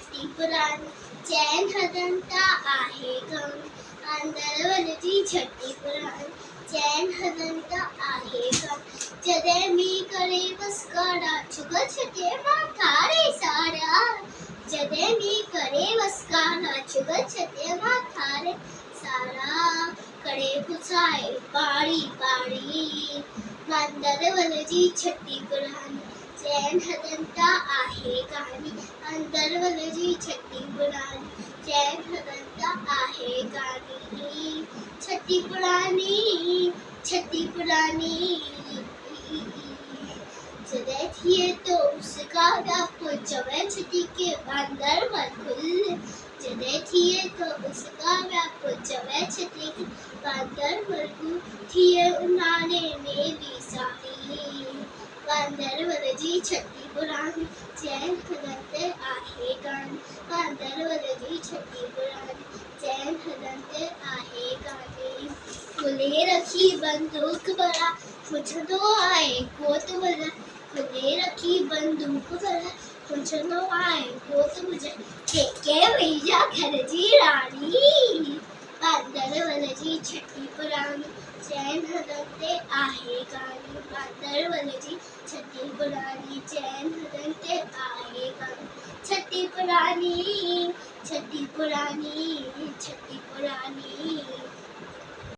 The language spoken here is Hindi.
छठी पुराणी चैन हदंता आहे गं अंदरवरची छठी पुराणी चैन हदंता आहे गं जदे मी करे वसकारा छुग छटे माथारे सारा जदे मी करे वसकारा छुग छटे माथारे सारा कडे पुसाए पाड़ी पाड़ी अंदरवरची छठी पुराणी चैन हदंता आहे गाणी अंदरवरची छठी पुराणी चैन हदंता आहे गाणी छठी पुराणी जदे थिए तो उसका व्याकुल जवे छठी के अंदर मरकुल जदे थिए तो उसका व्याकुल जवे छठी के अंदर मरकुल थिए उन्हाने में भी सारी अंदरवरची छठी पुराणी चैन हदंते आहे गाणी अंदरवरची छठी पुराणी चैन हदंते आहे गाणी खुले रखी बंदूक बड़ा पूछनो आए गोत बड़ा खुले रखी बंदूक बड़ा पूछनो आए गोत मुझे के भैया घरजी रानी अंदरवरची छठी पुराणी चैन हदंते आहे गाणी अंदरवरची छठी पुराणी चैन हदंते आहे गाणी छठी पुराणी छठी पुराणी छठी पुराणी